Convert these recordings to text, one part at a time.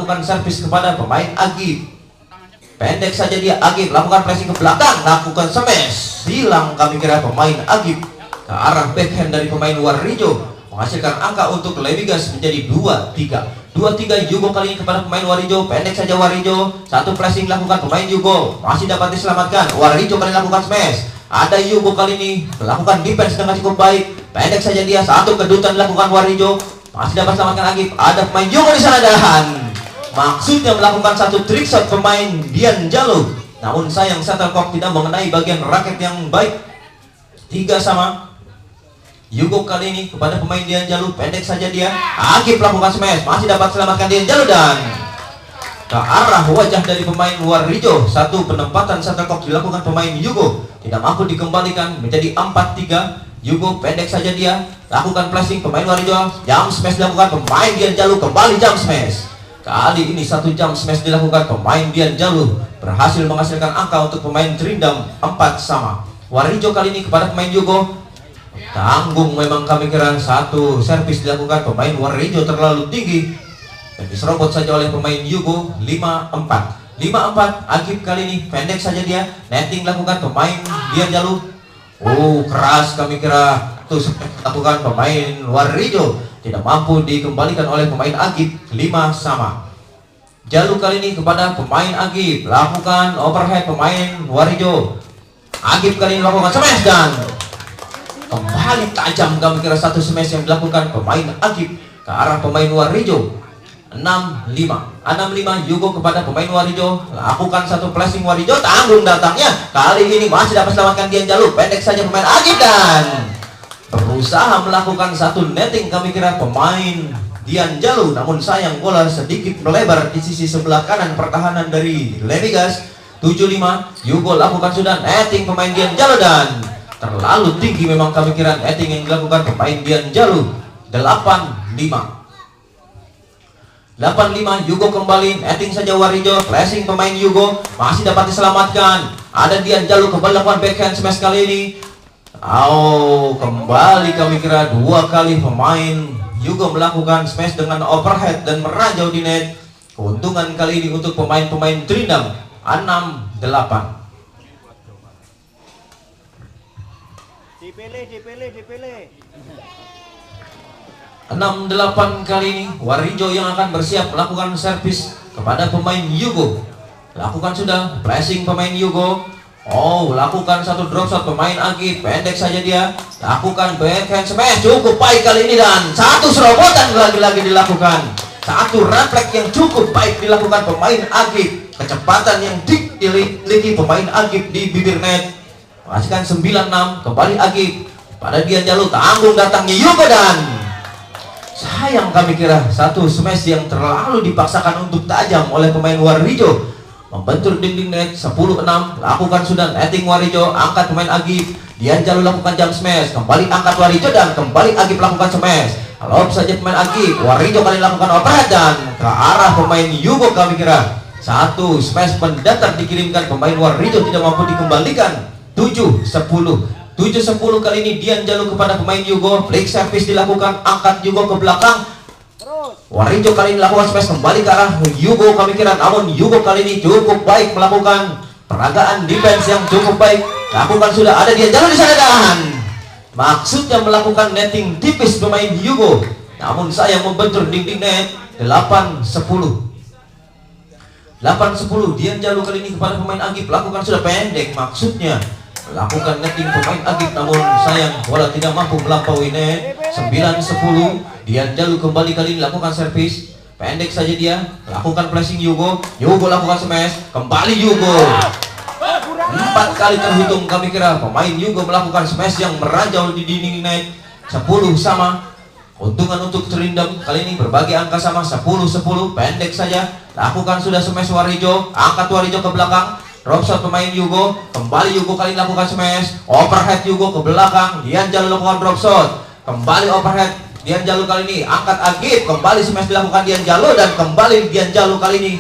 lakukan servis kepada pemain Agib. Pendek saja dia, Agib lakukan pressing ke belakang, lakukan smash. Hilang kami kira pemain Agib ke arah backhand dari pemain Wario, menghasilkan angka untuk Levigas menjadi 2-3. 2-3 Yugo kali ini kepada pemain Wario. Pendek saja Wario, satu pressing lakukan pemain Yugo, masih dapat diselamatkan. Wario kali lakukan smash. Ada Yugo kali ini melakukan defense dengan cukup baik. Pendek saja dia, satu kedutan dilakukan Wario, masih dapat selamatkan Agib. Ada pemain Yugo di sana dan maksudnya melakukan satu trick shot pemain Dian Jalo, namun sayang shuttlecock tidak mengenai bagian raket yang baik. 3-3 Yugo kali ini kepada pemain Dian Jalo. Pendek saja dia, Agib melakukan smash, masih dapat selamatkan Dian Jalo dan ke arah wajah dari pemain Wario. Satu penempatan shuttlecock dilakukan pemain Yugo, tidak mampu dikembalikan menjadi 4-3. Yugo pendek saja dia, lakukan flashing pemain Wario, jump smash dilakukan pemain Dian Jalo, kembali jump smash. Kali ini satu jump smash dilakukan pemain Dian Jalo, berhasil menghasilkan angka untuk pemain Trindam 4-3. Wario kali ini kepada pemain Yugo, tanggung memang kami kira. Satu servis dilakukan pemain Wario terlalu tinggi dan diserobot saja oleh pemain Yugo. 5-4 Agib kali ini, pendek saja dia, netting dilakukan pemain Dian Jalo. Keras kami kira tuh lakukan pemain Wario, tidak mampu dikembalikan oleh pemain Agib. 5-5 Jalo kali ini kepada pemain Agib, lakukan overhead pemain Wario. Agib kali ini lakukan smash dan kembali tajam kami kira satu smash yang dilakukan pemain Agib ke arah pemain Wario. 6-5 Yugo kepada pemain Wario, lakukan satu flashing Wario, tanggung datangnya. Kali ini masih dapat selamatkan Dian Jalo. Pendek saja pemain Agib dan berusaha melakukan satu netting kami kira pemain Dian Jalo, namun sayang bola sedikit melebar di sisi sebelah kanan pertahanan dari Levigas. 7-5 Yugo lakukan sudah netting pemain Dian Jalo dan terlalu tinggi memang kami kira netting yang dilakukan pemain Dian Jalo. 8-5 Yugo kembali netting saja Wario, flashing pemain Yugo, masih dapat diselamatkan. Ada Dian Jalo kembali lakukan backhand smash kali ini. Kembali kami kira dua kali pemain Yugo melakukan smash dengan overhead dan merajau di net. Keuntungan kali ini untuk pemain-pemain Trindam. 6-8 dipilih 6-8 kali ini Wario yang akan bersiap melakukan servis kepada pemain Yugo. Lakukan sudah flashing pemain Yugo. Lakukan satu drop shot pemain Agib, pendek saja dia, lakukan backhand smash, cukup baik kali ini dan satu serobotan lagi-lagi dilakukan. Satu refleks yang cukup baik dilakukan pemain Agib. Kecepatan yang dimiliki pemain Agib di bibir net. Masihkan 9-6 kembali Agib pada Dian Jalo, tanggung datangnya Yugo dan sayang kami kira satu smash yang terlalu dipaksakan untuk tajam oleh pemain Wario, membentur dinding net. 10-6 lakukan sudah netting Wario, angkat pemain Agib. Dian Jalo lakukan jump smash, kembali angkat Wario dan kembali Agib lakukan smash. Lob saja pemain Agib, Wario kali lakukan overhead dan ke arah pemain Yugo kami kira satu smash mendatar dikirimkan pemain Wario, tidak mampu dikembalikan. 7-10 kali ini Dian Jalo kepada pemain Yugo, flick service dilakukan, angkat Yugo ke belakang. Wario kali ini lakukan smash kembali ke arah Yugo kami kira, namun Yugo kali ini cukup baik melakukan peragaan defense yang cukup baik. Lakukan sudah, ada Dian Jalo di sana dan maksudnya melakukan netting tipis pemain Yugo, namun sayang membentur dinding net. 8-10 Dian Jalo kali ini kepada pemain Agib, lakukan sudah pendek, maksudnya melakukan netting pemain Agib, namun sayang bola tidak mampu melampaui net. 9-10 Dian Jalo kembali kali ini lakukan servis, pendek saja dia, lakukan flashing Yugo lakukan smash, kembali Yugo. 4 kali terhitung kami kira pemain Yugo melakukan smash yang merajau di dinding net. 10 sama. Keuntungan untuk Trindam kali ini berbagi angka sama. 10-10 pendek saja, lakukan sudah smash Wario, angkat Wario ke belakang, drop shot pemain Yugo, kembali Yugo kali lakukan smash, overhead Yugo ke belakang, Dian Jalo lakukan drop shot, kembali overhead Dian Jalo kali ini, angkat Agib, kembali smash dilakukan Dian Jalo dan kembali Dian Jalo kali ini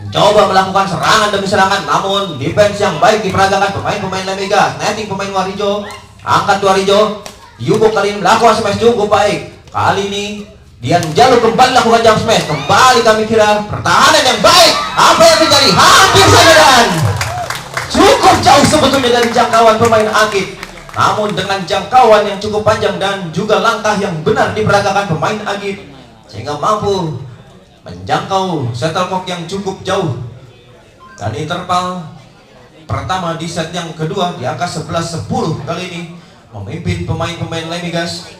coba melakukan serangan demi serangan, namun defense yang baik diperagakan pemain-pemain Levigas. Netting pemain Wario, angkat Wario, Yugo kali ini melakukan smash cukup baik. Kali ini Dian Jalu kembali lakukan jump smash. Kembali kami kira pertahanan yang baik. Apa yang terjadi? Hampir saja dan cukup jauh sebetulnya dari jangkauan pemain Agip. Namun dengan jangkauan yang cukup panjang dan juga langkah yang benar diperagakan pemain Agip, sehingga mampu menjangkau shuttlecock yang cukup jauh. Dan interval pertama di set yang kedua di angka 11-10 kali ini memimpin pemain-pemain Lemigas.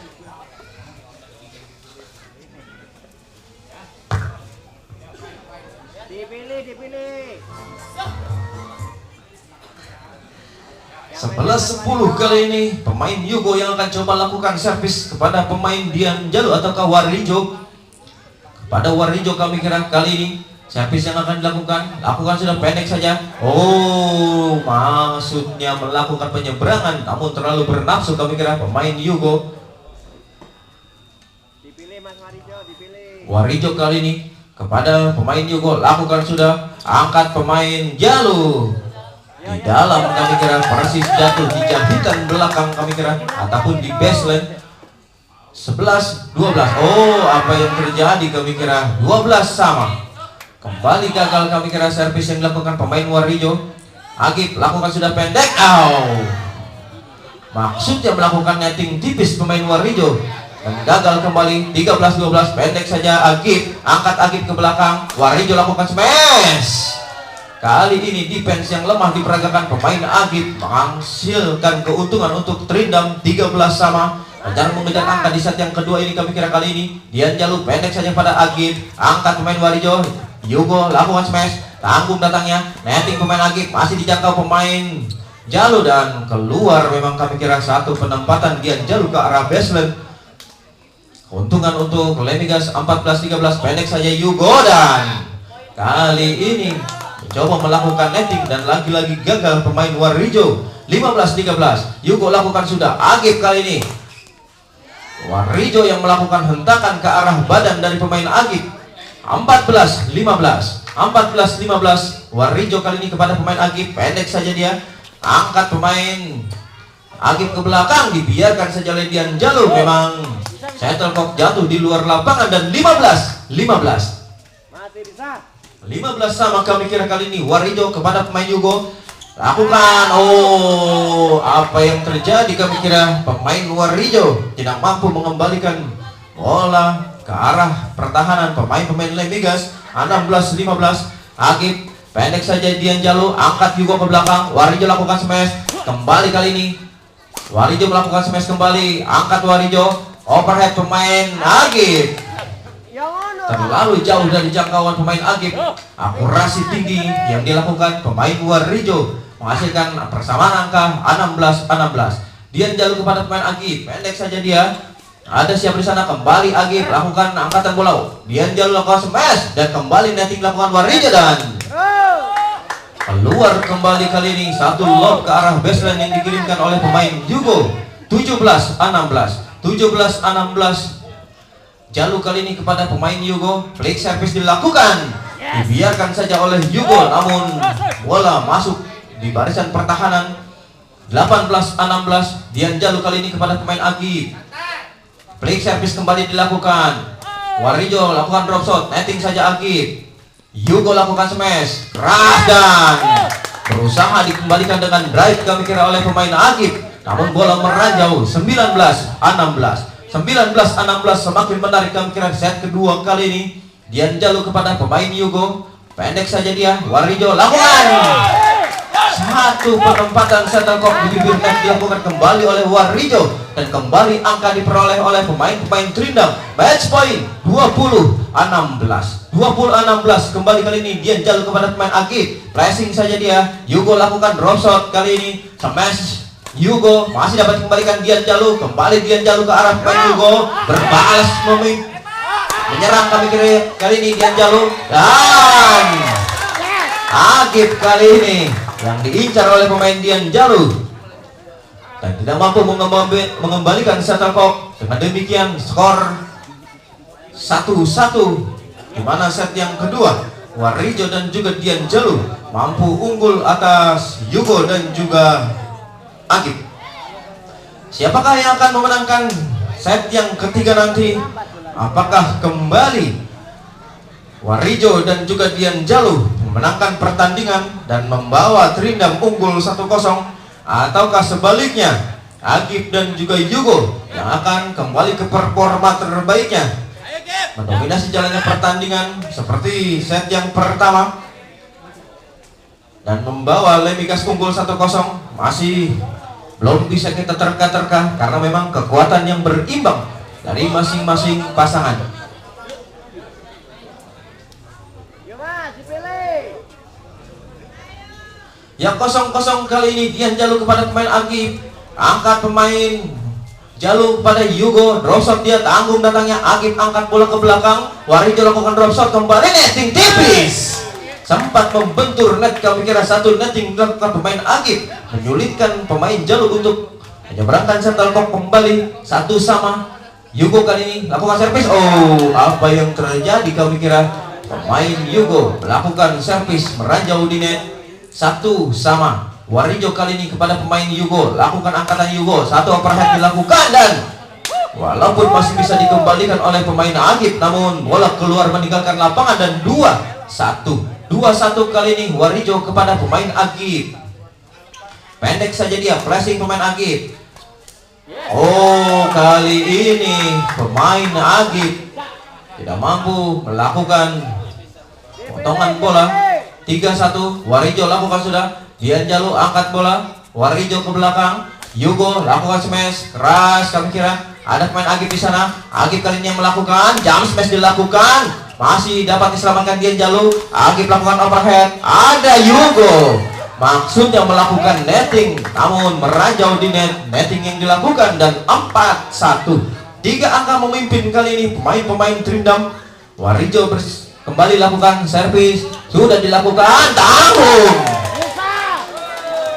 Dipilih. 11-10 kali ini pemain Yugo yang akan coba lakukan servis kepada pemain Dian Jalu ataukah Warijo. Kepada Warijo kami kira kali ini servis yang akan dilakukan sudah pendek saja. Oh, maksudnya melakukan penyeberangan, namun terlalu bernafsu kami kira pemain Yugo. Dipilih Mas Warijo, dipilih. Warijo kali ini kepada pemain Yugo lakukan sudah, angkat pemain Jalu di dalam kami kira persis jatuh di jahitan belakang kami kira ataupun di baseline. 11-12. Oh, apa yang terjadi kami kira 12 sama. Kembali gagal kami kira servis yang dilakukan pemain Warijo. Agip lakukan sudah pendek. Maksudnya melakukan netting tipis pemain Warijo dan gagal kembali. 13-12 pendek saja Agip. Angkat Agip ke belakang. Warijo lakukan smash. Kali ini defense yang lemah diperagakan pemain Agip menghasilkan keuntungan untuk Trindam. 13 sama. Rencana mengejar angka di set yang kedua ini kami kira kali ini. Dian Jalu pendek saja pada Agip. Angkat pemain Warijo. Yugo lakukan smash. Tanggung datangnya. Netting pemain Agip masih dijangkau pemain Jalu dan keluar. Memang kami kira satu penempatan Dian Jalu ke arah baseline. Keuntungan untuk Lemigas 14-13 pendek saja Yugo dan kali ini mencoba melakukan netting dan lagi-lagi gagal pemain Warijo. 15-13 Yugo lakukan sudah. Agip kali ini Warijo yang melakukan hentakan ke arah badan dari pemain Agip. 14-15 Warijo kali ini kepada pemain Agip. Pendek saja dia. Angkat pemain Agip ke belakang. Dibiarkan saja oleh Dian Jalu. Memang shuttlecock jatuh di luar lapangan dan 15-15 sama kami kira kali ini. Warijo kepada pemain Yugo lakukan. Oh, apa yang terjadi kami kira pemain Warijo tidak mampu mengembalikan bola ke arah pertahanan pemain-pemain Lemigas. 16-15 Agip pendek saja Dian Jalu. Angkat Yugo ke belakang. Warijo lakukan smash. Kembali kali ini Warijo melakukan smash kembali. Angkat Warijo. Overhead pemain Agip terlalu jauh dari jangkauan pemain Agip. Akurasi tinggi yang dilakukan pemain Warijo menghasilkan persamaan angka 16-16. Dian Jalu kepada pemain Agip. Pendek saja dia. Ada siap di sana. Kembali Agip lakukan angkatan bola. Dian Jalu lakukan smash dan kembali netting lakukan Warijo dan keluar kembali kali ini. Satu lob ke arah baseline yang dikirimkan oleh pemain Yugo. 17-16 Jalu kali ini kepada pemain Yugo. Flick service dilakukan. Dibiarkan saja oleh Yugo, namun bola masuk di barisan pertahanan. 18-16 Dian Jalu kali ini kepada pemain Agip. Flick service kembali dilakukan. Warijo lakukan drop shot. Netting saja Agip. Yugo lakukan smash keras dan berusaha dikembalikan dengan drive kami kira oleh pemain Agip, namun bola meranjau. 19-16 semakin menarik kami kira set kedua kali ini. Dian Jalu kepada pemain Yugo. Pendek saja dia. Warijo lakukan satu penempatan shuttlecock di bibir net dilakukan kembali oleh Warijo dan kembali angka diperoleh oleh pemain-pemain Trindam. Match point 20-16 kembali kali ini. Dian Jalu kepada pemain Agip. Pressing saja dia. Yugo lakukan drop shot kali ini. Smash Yugo masih dapat dikembalikan Dian Jalu. Kembali Dian Jalu ke arah pemain Yugo. Berbalas menyerang kami kali ini Dian Jalu dan Agip kali ini yang diincar oleh pemain Dian Jalu dan tidak mampu mengembalikan shuttlecock. Dengan demikian skor 1-1 di mana set yang kedua Warijo dan juga Dian Jalu mampu unggul atas Yugo dan juga Agip. Siapakah yang akan memenangkan set yang ketiga nanti? Apakah kembali Warijo dan juga Dian Jalu memenangkan pertandingan dan membawa Trindam unggul 1-0, ataukah sebaliknya Agip dan juga Yugo yang akan kembali ke performa terbaiknya, mendominasi jalannya pertandingan seperti set yang pertama dan membawa Lemigas unggul 1-0? Masih belum bisa kita terka-terka karena memang kekuatan yang berimbang dari masing-masing pasangan. Yuk mas, dipilih. Yang 0-0 kali ini Dian Jalu kepada pemain Agip, angkat pemain Jalu kepada Yugo, drop shot dia tanggung datangnya Agip, angkat bola ke belakang, Warijo lakukan drop shot kembali, netting tipis, sempat membentur net, kami kira satu netting dilakukan pemain Agip, menyulitkan pemain Jalu untuk menyeberangkan shuttlecock kembali 1-1. Yugo kali ini lakukan servis, oh apa yang terjadi, kami kira pemain Yugo melakukan servis meranjau di net 1-1. Warijo kali ini kepada pemain Yugo, lakukan angkatan Yugo, satu overhead dilakukan dan walaupun masih bisa dikembalikan oleh pemain Agip, namun bola keluar meninggalkan lapangan dan 2-1 kali ini Warijo kepada pemain Agip. Pendek saja dia, pressing pemain Agip. Oh, kali ini pemain Agip tidak mampu melakukan potongan bola. 3-1, Warijo lakukan sudah. Dian Jalu angkat bola, Warijo ke belakang, Yugo lakukan smash keras, kami kira ada pemain Agip di sana. Agip kali ini yang melakukan jump smash dilakukan, masih dapat diselamatkan Dian Jalu. Agip lakukan overhead, ada Yugo maksudnya melakukan netting, namun meranjau di net, netting yang dilakukan dan 4-1. 3 angka memimpin kali ini pemain-pemain Trindam. Warijo kembali lakukan servis, sudah dilakukan, tanggung,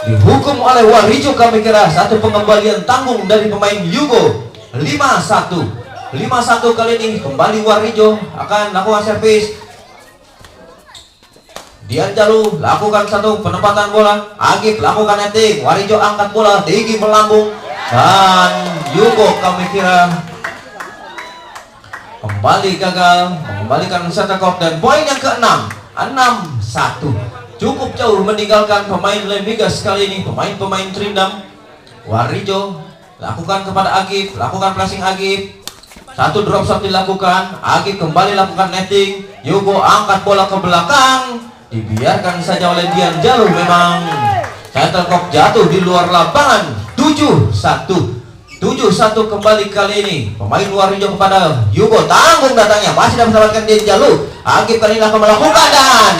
dihukum oleh Warijo, kami kira satu pengembalian tanggung dari pemain Yugo. 5-1 kali ini kembali Warijo akan lakukan servis. Dian Jalu lakukan satu penempatan bola, Agip lakukan netting, Warijo angkat bola tinggi melambung dan Yugo kami kira kembali gagal mengembalikan shuttlecock dan poin yang ke-6, 6-1. Cukup jauh meninggalkan pemain Lemigas kali ini, pemain-pemain Trindam. Warijo lakukan kepada Agip, lakukan pressing Agip, satu drop shot dilakukan, Agip kembali lakukan netting, Yugo angkat bola ke belakang, dibiarkan saja oleh Dian Jalu. Memang shuttlecock jatuh di luar lapangan. 7-1 kembali kali ini pemain Warijo kepada Yugo, tanggung datangnya, masih dapat mendapatkan Dian Jalu. Agip kali ini akan melakukan dan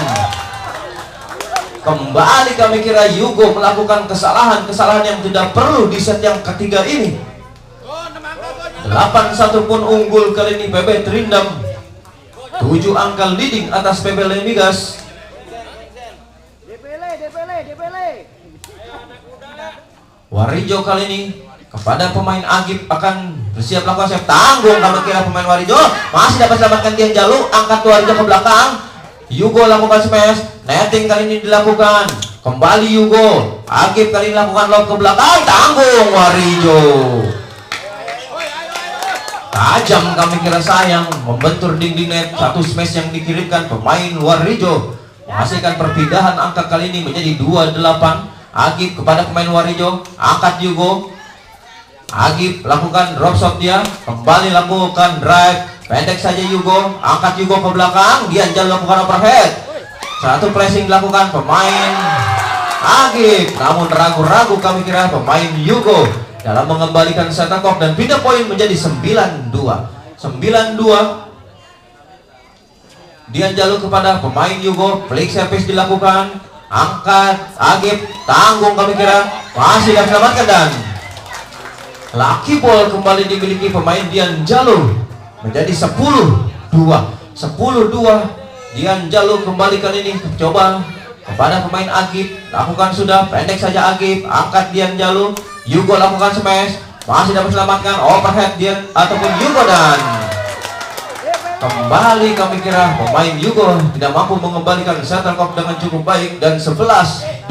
kembali kami kira Yugo melakukan kesalahan yang tidak perlu di set yang ketiga ini. 8-1 pun unggul kali ini PB Trindam, 7 angka leading atas PB Lemigas. Dipilih. Warijo kali ini kepada pemain Agip akan bersiap lakukan save, tanggung kami kira pemain Warijo, masih dapat selamatkan Dian Jalu, angkat Warijo ke belakang, Yugo lakukan smash, netting kali ini dilakukan, kembali Yugo, Agip kali ini lakukan lob ke belakang, tanggung Warijo, tajam kami kira sayang, membentur dinding net, satu smash yang dikirimkan pemain Warijo, menghasilkan perpindahan angka kali ini menjadi 28. Agip kepada pemain Warijo, angkat Yugo, Agip lakukan drop shot dia, kembali lakukan drive, pendek saja Yugo, angkat Yugo ke belakang, Dian Jalu lakukan overhead, satu pressing dilakukan pemain Agip, namun ragu-ragu kami kira pemain Yugo dalam mengembalikan shuttlecock dan pindah poin menjadi 9-2. Dian Jalu kepada pemain Yugo, flick service dilakukan, angkat Agip, tanggung kami kira, masih dapat diselamatkan dan lucky ball kembali dimiliki pemain Dian Jalu menjadi 10-2. Dian Jalu kembali kali ini coba kepada pemain Agip, lakukan sudah, pendek saja Agip, angkat Dian Jalu, Yugo lakukan smash, masih dapat diselamatkan, overhead Dian ataupun Yugo dan kembali kami kira pemain Yugo tidak mampu mengembalikan shuttlecock dengan cukup baik dan 11-2.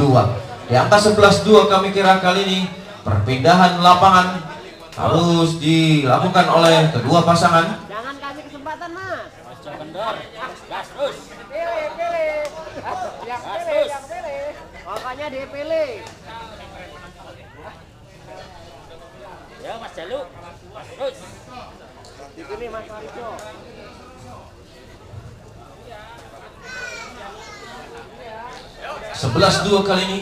Di angka 11-2 kami kira kali ini perpindahan lapangan harus dilakukan oleh kedua pasangan. Jangan kaki Makanya dipilih. Ya Mas Jalu. Terus. Dipilih Mas Warijo. Sebelas dua kali ini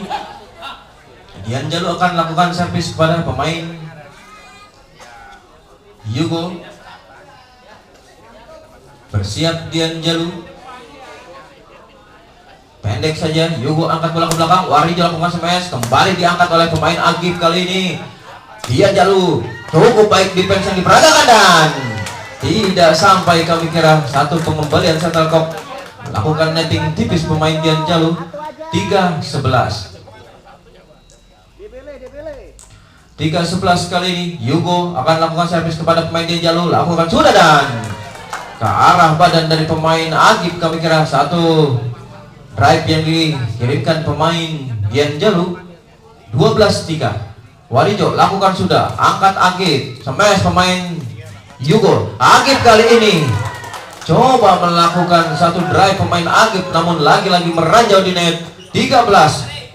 Dian Jalu akan lakukan servis kepada pemain Yugo. Bersiap Dian Jalu. Pendek saja, Yugo angkat bola ke belakang. Warijo lakukan smash, kembali diangkat oleh pemain Agib kali ini. Dian Jalu cukup baik defense yang diperagakan dan tidak sampai, kami kira satu pengembalian shuttlecock. Lakukan netting tipis pemain Dian Jalu. 3-11. Dipilih. 3-11 kali ini Yugo akan lakukan servis kepada pemain Dian Jalu. Lakukan sudah dan ke arah badan dari pemain Agib, kami kira satu drive yang dikirimkan pemain Dian Jalu. 12-3. Warijo lakukan sudah, angkat Agib, smash pemain Yugo. Agib kali ini coba melakukan satu drive pemain Agib, namun lagi-lagi meranjau di net. 13-3.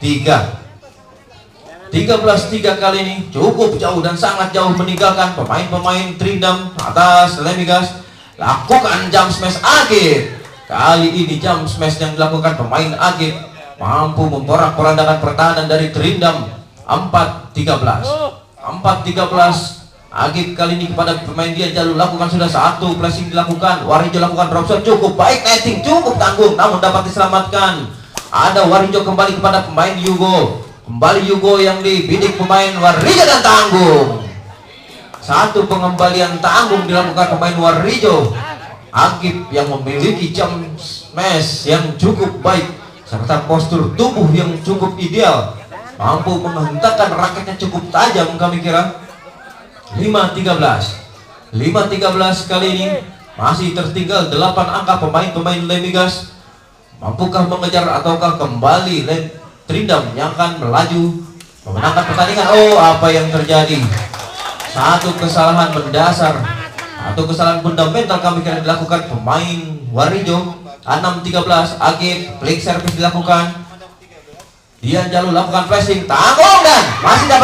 13-3 kali ini cukup jauh dan sangat jauh meninggalkan pemain-pemain Trindam atas Lemigas. Lakukan jump smash Agib. Kali ini jump smash yang dilakukan pemain Agib mampu memporak-porandakan pertahanan dari Trindam. 4-13. 4-13. Agib kali ini kepada pemain Dian Jalu. Lakukan sudah satu pressing dilakukan. Warijo lakukan drop shot cukup baik, netting cukup tanggung, namun dapat diselamatkan. Ada Warijo kembali kepada pemain Yugo. Kembali Yugo yang dibidik pemain Warijo dan tanggung. Satu pengembalian tanggung dilakukan pemain Warijo. Agib yang memiliki jump smash yang cukup baik serta postur tubuh yang cukup ideal, mampu menghentakkan raketnya cukup tajam, kami kira. 5-13. 5-13 kali ini masih tertinggal 8 angka pemain-pemain Lemigas. Mampukah mengejar ataukah kembali Trindam yang akan melaju memenangkan pertandingan? Oh, apa yang terjadi? Satu kesalahan mendasar, satu kesalahan fundamental kami kira dilakukan pemain Warijo. 6-13. Agib flick service dilakukan. Dian Jalu lakukan flashing, tanggung dan masih dapat